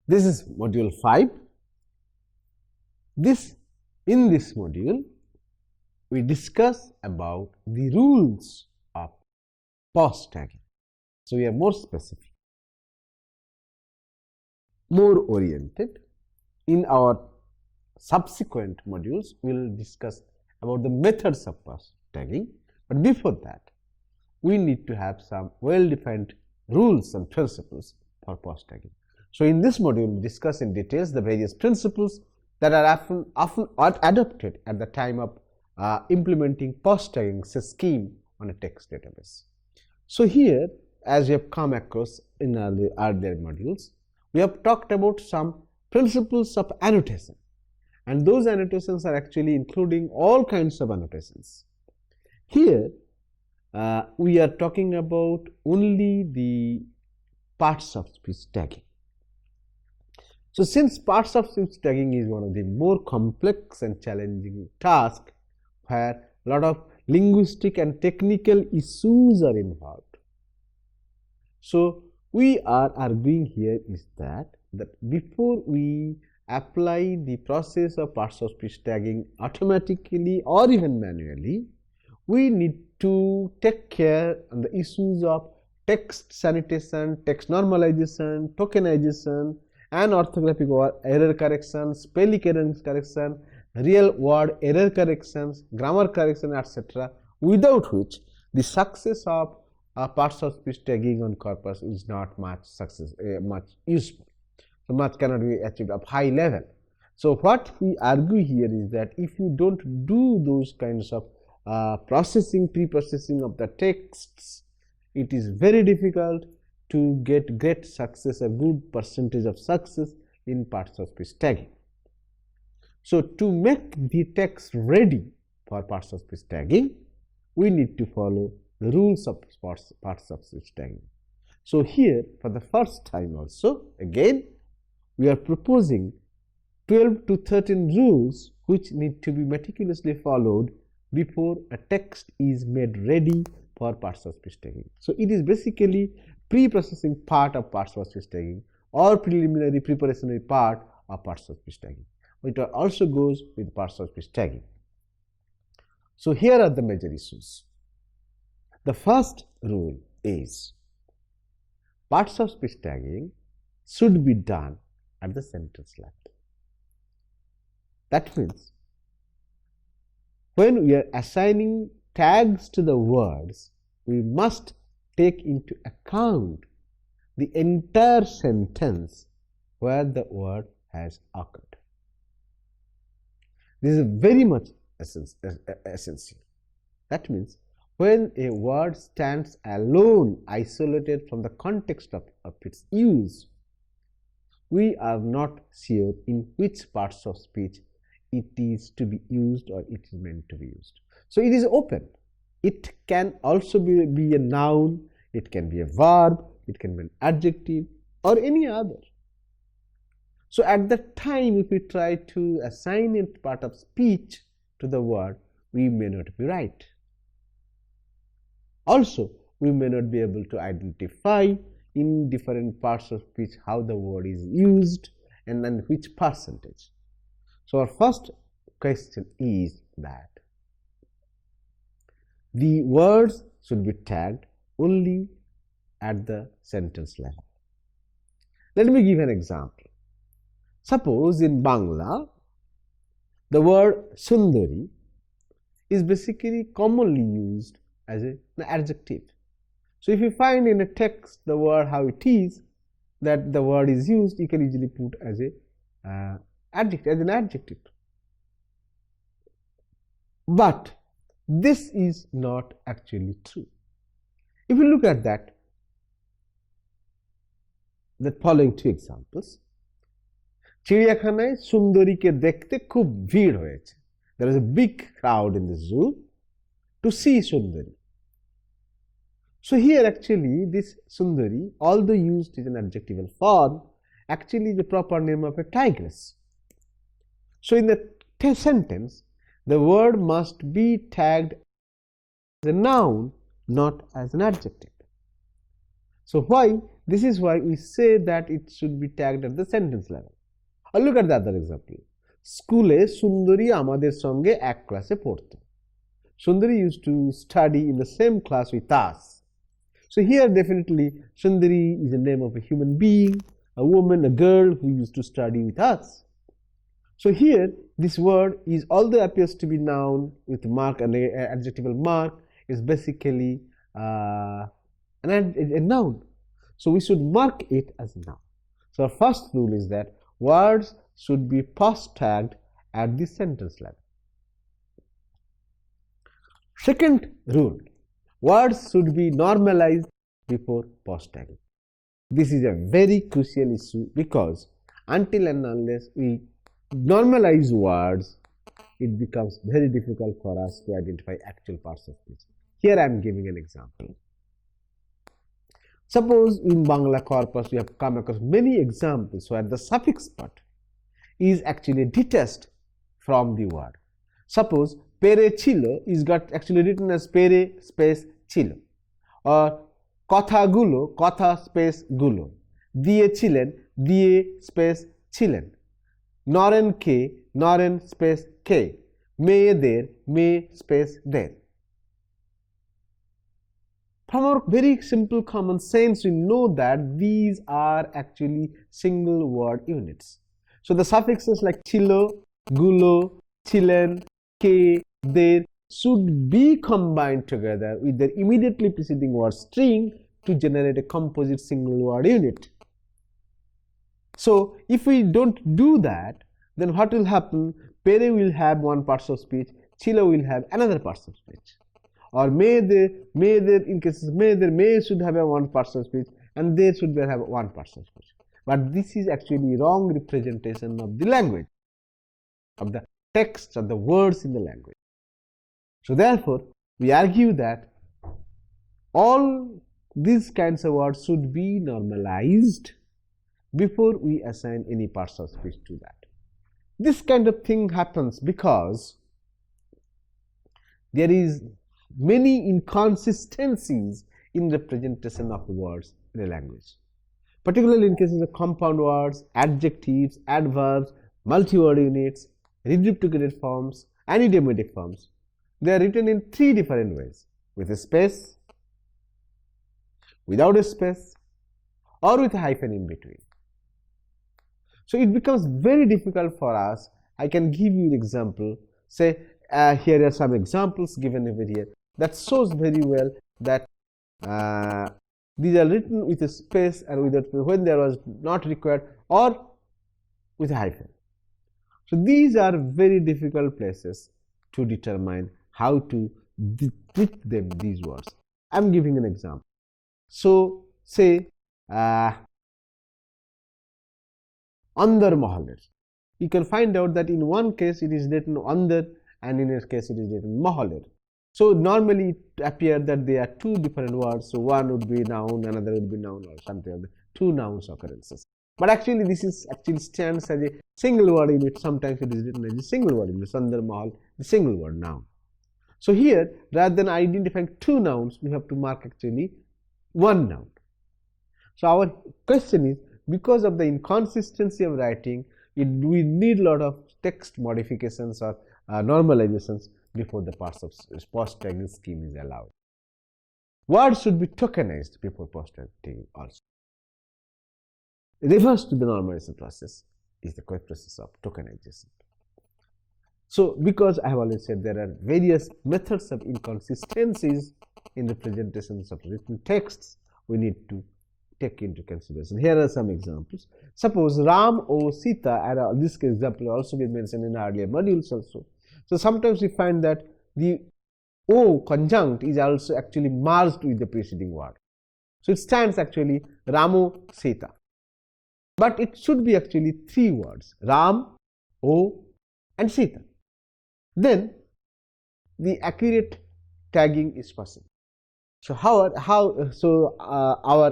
This is module 5. In this module, we discuss about the rules of POS tagging. So we are more specific, more oriented. In our subsequent modules, we will discuss about the methods of POS tagging. But before that, we need to have some well-defined rules and principles for POS tagging. So in this module, we discuss in details the various principles that are often adopted at the time of implementing POS tagging scheme on a text database. So here, as we have come across in earlier modules, we have talked about some principles of annotation, and those annotations are actually including all kinds of annotations. Here, we are talking about only the parts of speech tagging. So since parts of speech tagging is one of the more complex and challenging tasks where a lot of linguistic and technical issues are involved, so we are arguing here is that before we apply the process of parts of speech tagging automatically or even manually, we need to take care of the issues of text sanitation, text normalization, tokenization, and orthographic error correction, spelling error correction, real word error corrections, grammar correction, etc., without which the success of parts of speech tagging on corpus is not much useful. So much cannot be achieved at high level. So what we argue here is that if you don't do those kinds of pre-processing of the texts, it is very difficult to get great success, a good percentage of success in parts of speech tagging. So to make the text ready for parts of speech tagging, we need to follow the rules of parts of speech tagging. So here, for the first time also, again, we are proposing 12 to 13 rules which need to be meticulously followed before a text is made ready for parts of speech tagging. So it is basically pre-processing part of parts of speech tagging or preliminary preparatory part of parts of speech tagging. It also goes with parts of speech tagging. So here are the major issues. The first rule is parts of speech tagging should be done at the sentence level. That means when we are assigning tags to the words, we must take into account the entire sentence where the word has occurred. This is very much essential. That means when a word stands alone, isolated from the context of its use, we are not sure in which parts of speech it is to be used or it is meant to be used. So it is open. It can also be a noun, it can be a verb, it can be an adjective or any other. So at that time, if we try to assign a part of speech to the word, we may not be right. Also, we may not be able to identify in different parts of speech how the word is used and then which percentage. So our first question is that the words should be tagged only at the sentence level. Let me give an example. Suppose in Bangla, the word Sundari is basically commonly used as an adjective. So if you find in a text the word how it is, that the word is used, you can easily put as an adjective. But this is not actually true. If you look at the following two examples, চিড়িয়াখানায় সুন্দরীকে দেখতে খুব ভিড় হয়েছে. There is a big crowd in the zoo to see Sundari. So here actually this Sundari, although used in an adjectival form, actually is the proper name of a tigress. So in the sentence, the word must be tagged as a noun, not as an adjective. So why? This is why we say that it should be tagged at the sentence level. Or look at the other example. স্কুলে সুন্দরী আমাদের সঙ্গে এক ক্লাসে পড়তো. Sundari used to study in the same class with us. So here definitely Sundari is the name of a human being, a woman, a girl who used to study with us. So here this word is, although appears to be noun with mark and adjectival mark, is basically a noun. So we should mark it as a noun. So our first rule is that words should be post tagged at the sentence level. Second rule, words should be normalized before post tagging. This is a very crucial issue because until and unless we normalize words, it becomes very difficult for us to identify actual parts of speech. Here I am giving an example. Suppose in Bangla corpus we have come across many examples where the suffix part is actually detached from the word. Suppose pere chilo is got actually written as pere space chilo, or kotha gulo kotha space gulo, diye chilen diye space chilen, noren space ke, meyeder me space der. From our very simple common sense, we know that these are actually single word units. So the suffixes like chilo, gulo, chilen, ke, der should be combined together with their immediately preceding word string to generate a composite single word unit. So if we don't do that, then what will happen? Pere will have one part of speech, chilo will have another part of speech. Or meyeder, in cases meyeder, may should have a one part of speech and there should have one part of speech. But this is actually wrong representation of the language, of the text, of the words in the language. So therefore, we argue that all these kinds of words should be normalized before we assign any parts of speech to that. This kind of thing happens because there is many inconsistencies in representation of words in a language, particularly in cases of compound words, adjectives, adverbs, multi-word units, reduplicated forms, and idiomatic forms. They are written in three different ways: with a space, without a space, or with a hyphen in between. So it becomes very difficult for us. I can give you an example. Say here are some examples given over here that shows very well that these are written with a space and without when there was not required, or with a hyphen. So these are very difficult places to determine how to treat them, these words. I am giving an example. So say andar mahaler. You can find out that in one case it is written andar and in a case it is written mahaler. So normally it appears that they are two different words. So one would be noun, another would be noun, or something like that. Two nouns occurrences. But actually this is actually stands as a single word unit. Sometimes it is written as a single word unit. Sandar mahal, the single word noun. So here, rather than identifying two nouns, we have to mark actually one noun. So our question is, because of the inconsistency of writing, we need a lot of text modifications or normalizations before the parts of post tagging scheme is allowed. Words should be tokenized before post tagging also. Reverse to the normalization process is the process of tokenization. So because I have already said there are various methods of inconsistencies in the presentations of written texts, we need to take into consideration. Here are some examples. Suppose Ram or Sita, and this example also been mentioned in earlier modules also. So sometimes we find that the O conjunct is also actually merged with the preceding word. So it stands actually Ramo Sita. But it should be actually three words: Ram, O, and Sita. Then the accurate tagging is possible. So our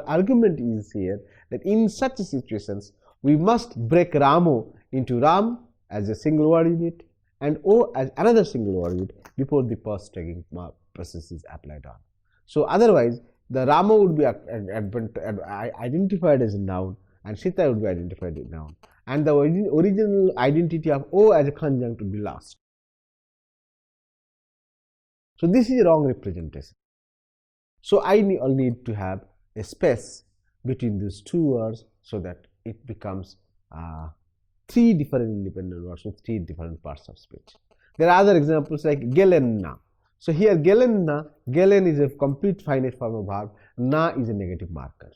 argument is here that in such situations we must break Ramo into Ram as a single word unit and O as another single word unit before the post tagging process is applied on. So otherwise the Rama would be identified as a noun and Sita would be identified as a noun, and the original identity of O as a conjunct would be lost. So this is a wrong representation. So I need to have a space between these two words so that it becomes three different independent words with three different parts of speech. There are other examples like gelenna. So here gelenna, gelen is a complete finite form of verb, na is a negative marker.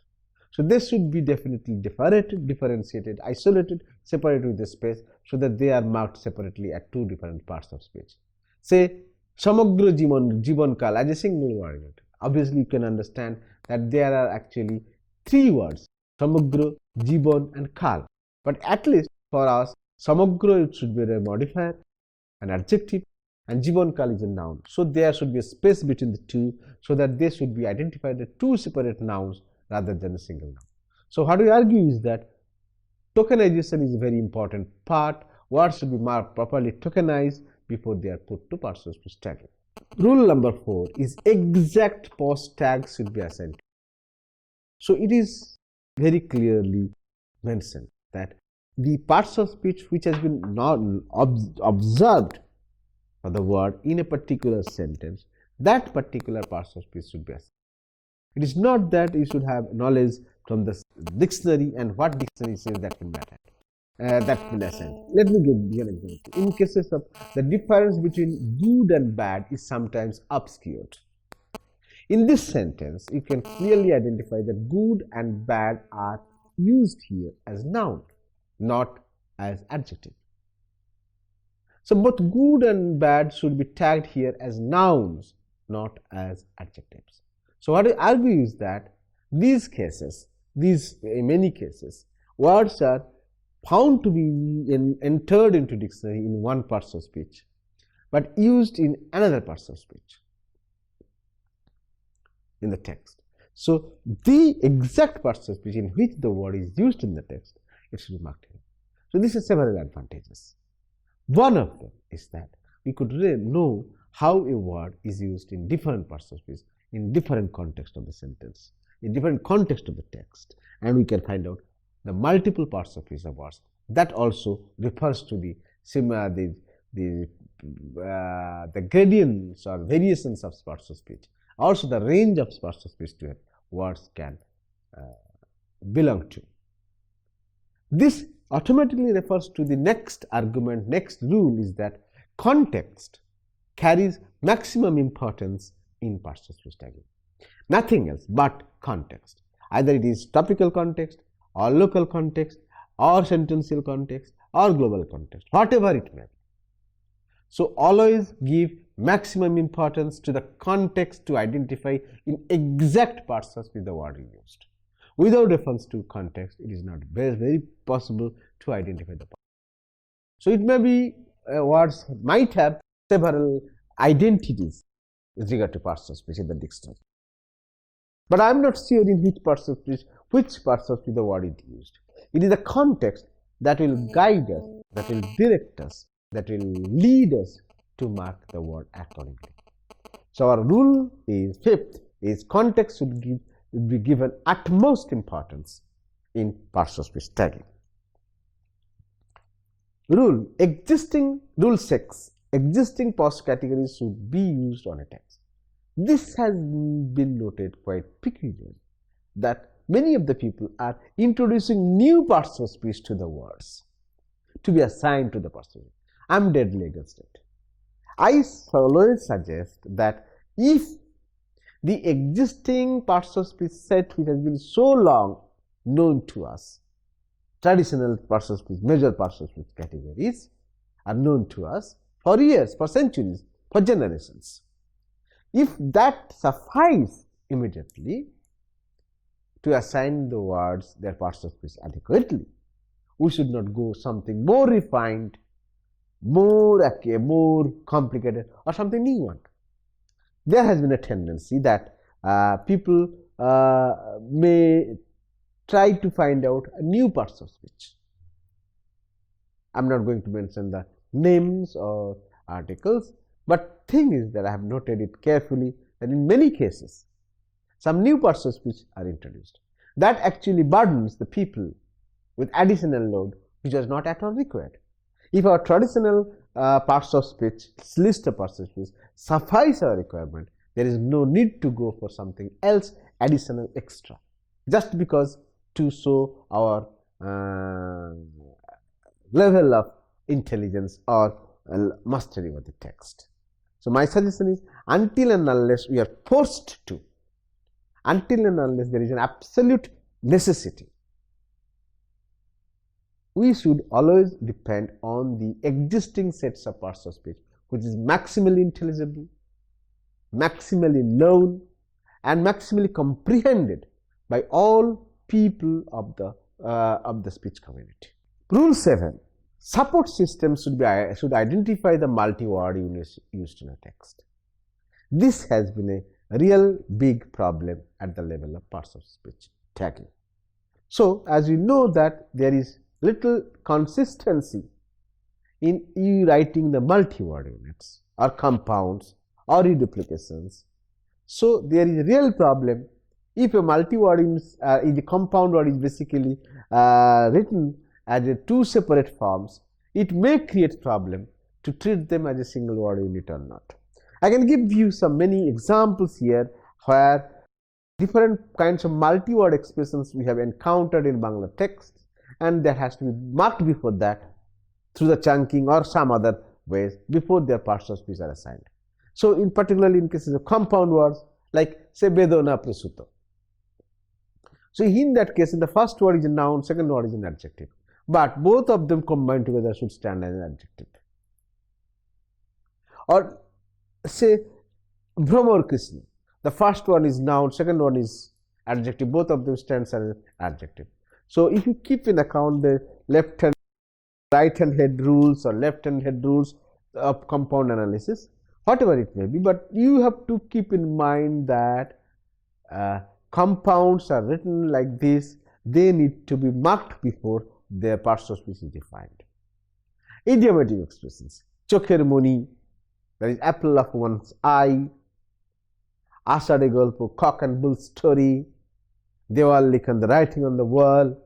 So this should be definitely differentiated, isolated, separated with the space so that they are marked separately at two different parts of speech. Say Samagra Jivan Kal as a single word. Obviously, you can understand that there are actually three words, Samagra, Jivan and Kal. But at least for us, Samagra it should be a modifier, an adjective, and Jivan Kal is a noun. So there should be a space between the two so that they should be identified as two separate nouns rather than a single noun. So what we argue is that tokenization is a very important part. Words should be marked properly tokenized before they are put to parts of speech tagging. Rule number 4 is exact POS tags should be assigned. So it is very clearly mentioned that the parts of speech which has been not observed for the word in a particular sentence, that particular parts of speech should be assigned. It is not that you should have knowledge from the dictionary and what dictionary says that will matter. That will assign. Let me give you an example. In cases of the difference between good and bad is sometimes obscured. In this sentence, you can clearly identify that good and bad are used here as noun, not as adjective. So both good and bad should be tagged here as nouns, not as adjectives. So what I argue is that in many cases, words are found to be entered into dictionary in one part of speech, but used in another part of speech in the text. So the exact parts of speech in which the word is used in the text, it should be marked here. So this has several advantages. One of them is that we could really know how a word is used in different parts of speech, in different context of the sentence, in different context of the text, and we can find out the multiple parts of speech of words. That also refers to the gradients or variations of parts of speech. Also, the range of parts of speech to words can belong to. This automatically refers to the next argument. Next rule is that context carries maximum importance in parts of speech tagging. Nothing else but context. Either it is topical context, or local context, or sentential context, or global context, whatever it may be. So always give maximum importance to the context to identify in exact parts of speech the word is used. Without reference to context, it is not very possible to identify the part. So it may be words might have several identities with regard to parts of speech in the dictionary. But I am not sure in which parts of speech the word is used. It is the context that will guide us, that will direct us, that will lead us to mark the word accordingly. So our rule is fifth is context should be given utmost importance in parts of speech tagging. Rule 6, existing POS categories should be used on a text. This has been noted quite peculiarly that many of the people are introducing new parts of speech to the words to be assigned to the person. I am deadly against it. I always suggest that if the existing parts of speech set which has been so long known to us, traditional parts of speech, major parts of speech categories are known to us for years, for centuries, for generations. If that suffices immediately to assign the words their parts of speech adequately, we should not go something more refined, more complicated, or something new one. There has been a tendency that people may try to find out new parts of speech. I am not going to mention the names or articles, but thing is that I have noted it carefully that in many cases some new parts of speech are introduced. That actually burdens the people with additional load which was not at all required. If our traditional parts of speech, list of parts of speech, suffice our requirement, there is no need to go for something else additional extra, just because to show our level of intelligence or mastery of the text. So my suggestion is, until and unless we are forced to, until and unless there is an absolute necessity, we should always depend on the existing sets of parts of speech, which is maximally intelligible, maximally known, and maximally comprehended by all people of the speech community. Rule 7. Support systems should identify the multi-word units used in a text. This has been a real big problem at the level of parts of speech tagging. So, as you know that there is little consistency in you writing the multi-word units or compounds or reduplications. So, there is a real problem if a multi-word unit in the compound word is basically written as two separate forms. It may create problem to treat them as a single word unit or not. I can give you many examples here where different kinds of multi-word expressions we have encountered in Bangla text, and that has to be marked before that through the chunking or some other ways before their parts of speech are assigned. So, in particularly in cases of compound words like say Bedona Prasuto. So, in that case, in the first word is a noun, second word is an adjective, but both of them combined together should stand as an adjective. Or say Bhramar Krishna, the first one is noun, second one is adjective, both of them stand as an adjective. So, if you keep in account the left hand, right hand head rules or left hand head rules of compound analysis, whatever it may be, but you have to keep in mind that compounds are written like this, they need to be marked before their parts of speech is defined. Idiomatic expressions, chokher moni, that is apple of one's eye, ashade golpo, cock and bull story, Dewal Likhan, the writing on the wall,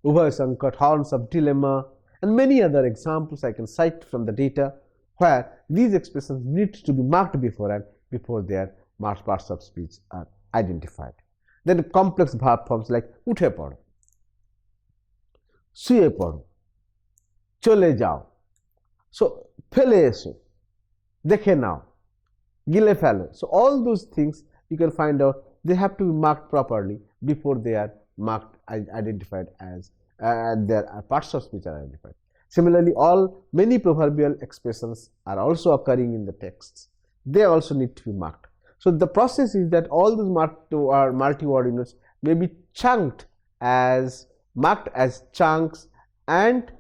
Ubhay Sankat, horns of dilemma, and many other examples I can cite from the data where these expressions need to be marked beforehand before their parts of speech are identified. Then complex verb forms like uthe pado, suye pado, chole jao, so phele eso, dekhe nao, gile phelo. So all those things you can find out, they have to be marked properly before they are identified as their parts of speech are identified. Similarly, many proverbial expressions are also occurring in the texts. They also need to be marked. So the process is that all those multi-word units may be marked as chunks and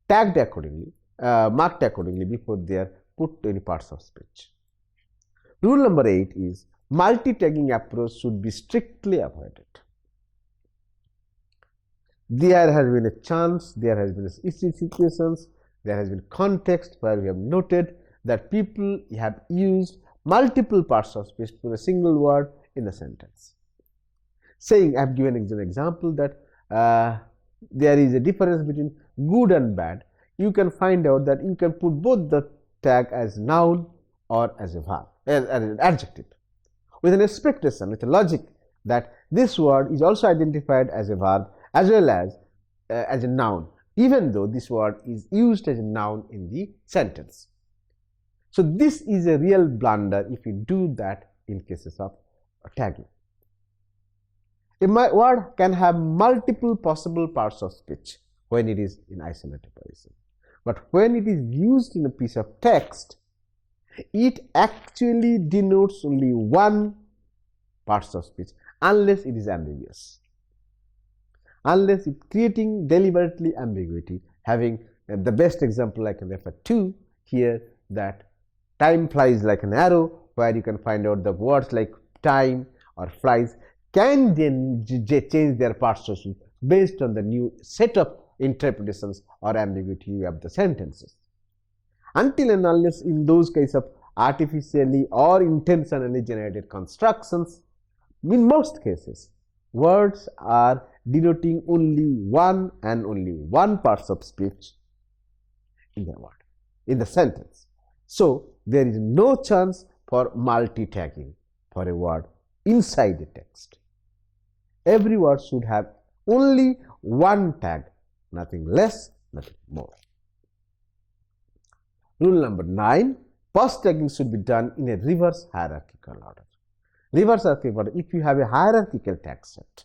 tagged accordingly, marked accordingly before they are put to any parts of speech. Rule number 8 is multi-tagging approach should be strictly avoided. There has been a chance, there has been situations, there has been context where we have noted that people have used multiple parts of speech for a single word in a sentence. Saying, I have given an example that there is a difference between good and bad. You can find out that you can put both the tag as noun or as a verb, as an adjective, with an expectation, with a logic that this word is also identified as a verb as well as a noun, even though this word is used as a noun in the sentence. So this is a real blunder if you do that in cases of tagging. A word can have multiple possible parts of speech when it is in isolated position, but when it is used in a piece of text, it actually denotes only one part of speech unless it is ambiguous. Unless it's creating deliberately ambiguity, having the best example I can refer to here, that time flies like an arrow, where you can find out the words like time or flies can then change their parts of speech based on the new set of interpretations or ambiguity of the sentences. Until and unless in those cases of artificially or intentionally generated constructions. In most cases, words are denoting only one and only one part of speech in the word, in the sentence. So there is no chance for multitagging for a word inside the text. Every word should have only one tag, nothing less, nothing more. Rule number 9, POS tagging should be done in a reverse hierarchical order. Reverse hierarchical order, if you have a hierarchical tag set,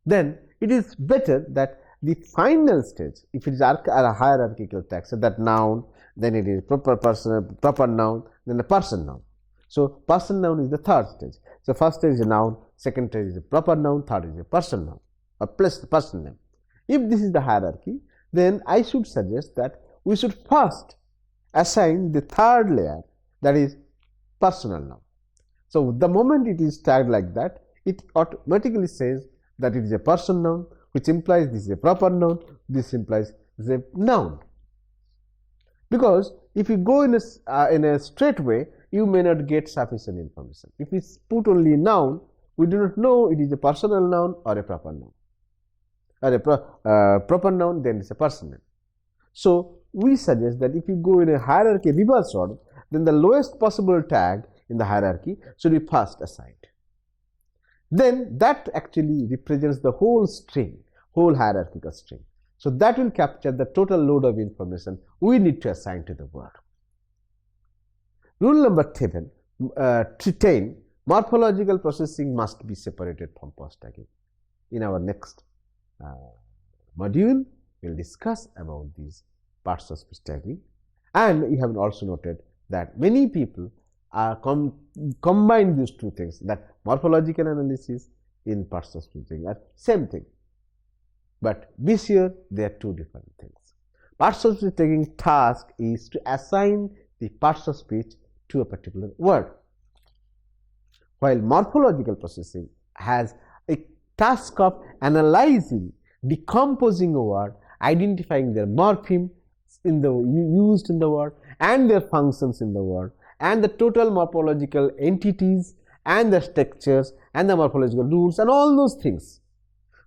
then it is better that the final stage, if it is a hierarchical tag set, that noun, then it is proper person, proper noun, then the person noun. So person noun is the third stage. So first stage is a noun, second stage is a proper noun, third is a person noun, or plus the person name. If this is the hierarchy, then I should suggest that we should first assign the third layer, that is personal noun. So the moment it is tagged like that, it automatically says that it is a person noun, which implies this is a proper noun, this implies this is a noun. Because if you go in a straight way, you may not get sufficient information. If we put only noun, we do not know it is a personal noun or a proper noun. Or a proper noun, then it's a person name. So we suggest that if you go in a hierarchy reverse order, then the lowest possible tag in the hierarchy should be first assigned. Then that actually represents the whole string, whole hierarchical string. So that will capture the total load of information we need to assign to the word. Rule number 10, morphological processing must be separated from POS tagging. In our next module, we will discuss about these parts of speech tagging, and you have also noted that many people are combine these two things, that morphological analysis in parts of speech tagging are same thing, but be sure they are two different things. Parts of speech tagging task is to assign the parts of speech to a particular word, while morphological processing has a task of analyzing, decomposing a word, identifying their morpheme used in the word and their functions in the word, and the total morphological entities and the structures and the morphological rules and all those things.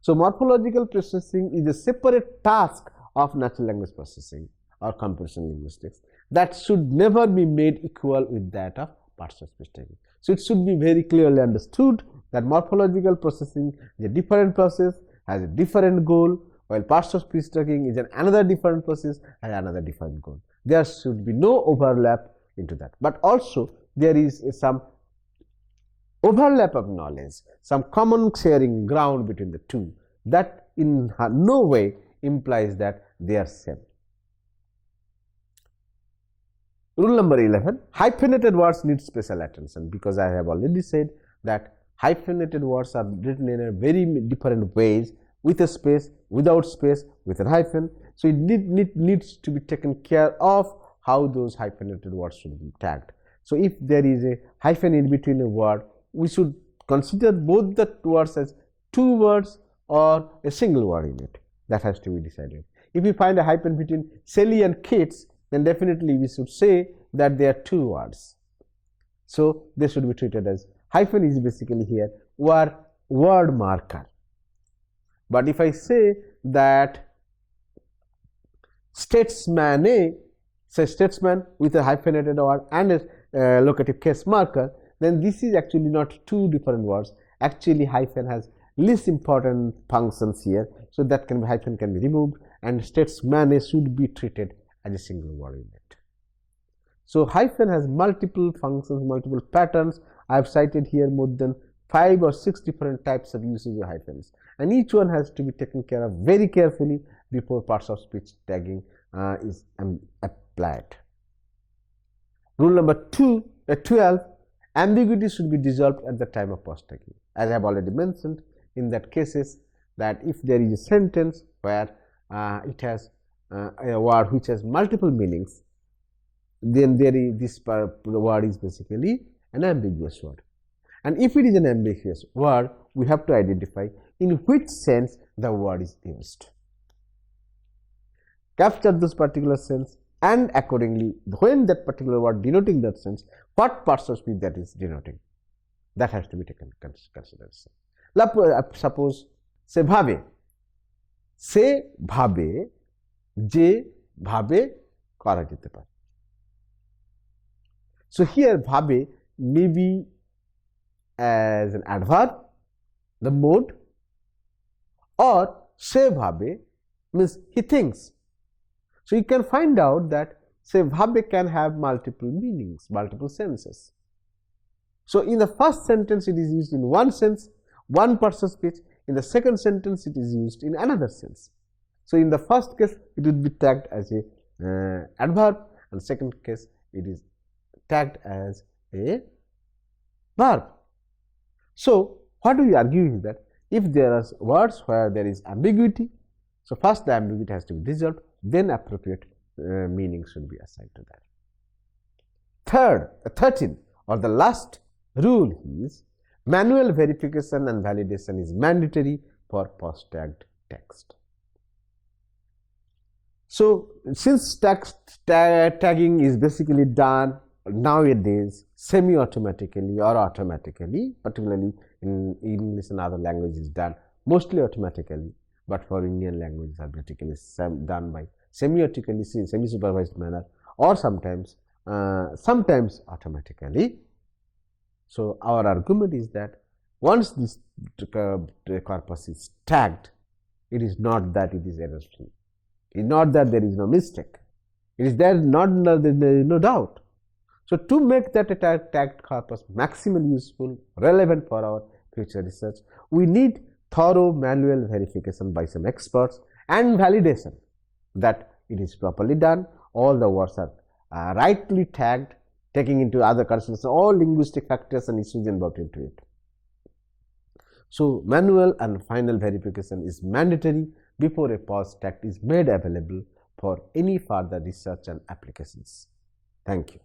So morphological processing is a separate task of natural language processing or computational linguistics that should never be made equal with that of parts of speech tagging. So it should be very clearly understood that morphological processing is a different process, has a different goal, while parts of speech tagging is another different process, has another different goal. There should be no overlap into that, but also there is some overlap of knowledge, some common sharing ground between the two, that in no way implies that they are same. Rule number 11, hyphenated words need special attention, because I have already said that hyphenated words are written in a very different ways, with a space, without space, with a hyphen. So it needs to be taken care of how those hyphenated words should be tagged. So if there is a hyphen in between a word, we should consider both the words as two words or a single word in it. That has to be decided. If we find a hyphen between Sally and kids, then definitely we should say that they are two words. So they should be treated as hyphen is basically here word marker. But if I say that statesman A, say statesman with a hyphenated word and a locative case marker, then this is actually not two different words. Actually hyphen has least important functions here, so that hyphen can be removed, and statesman A should be treated as a single word in it. So hyphen has multiple functions, multiple patterns. I have cited here more than 5 or 6 different types of usage of hyphens, and each one has to be taken care of very carefully before parts of speech tagging is applied. Rule number 12, ambiguity should be dissolved at the time of POS tagging. As I have already mentioned, in that cases, that if there is a sentence where it has a word which has multiple meanings, then this word is basically an ambiguous word. And if it is an ambiguous word, we have to identify in which sense the word is used. Capture those particular sense and accordingly when that particular word denoting that sense, what parts of speech that is denoting, that has to be taken into consideration. Suppose se bhabe, je bhabe kara jete pare. So here bhabe may be as an adverb, the mode, or se bhabe means he thinks. So you can find out that se bhabe can have multiple meanings, multiple senses. So in the first sentence it is used in one sense, one part of speech. In the second sentence it is used in another sense. So in the first case it would be tagged as a adverb, and second case it is tagged as a verb. So what we argue is that if there are words where there is ambiguity, so first the ambiguity has to be resolved, then appropriate meaning should be assigned to that. 13 or the last rule is manual verification and validation is mandatory for POS tagged text. So since tagging is basically done nowadays semi-automatically or automatically, particularly in English and other languages done mostly automatically, but for Indian languages are basically done by semi-automatically, semi-supervised manner, or sometimes automatically. So our argument is that once this corpus is tagged, it is not that it is error-free. It is not that there is no mistake. It is there is no doubt. So to make that tagged corpus maximally useful, relevant for our future research, we need thorough manual verification by some experts and validation that it is properly done, all the words are rightly tagged, taking into other considerations all linguistic factors and issues involved into it. So manual and final verification is mandatory before a POS tag is made available for any further research and applications. Thank you.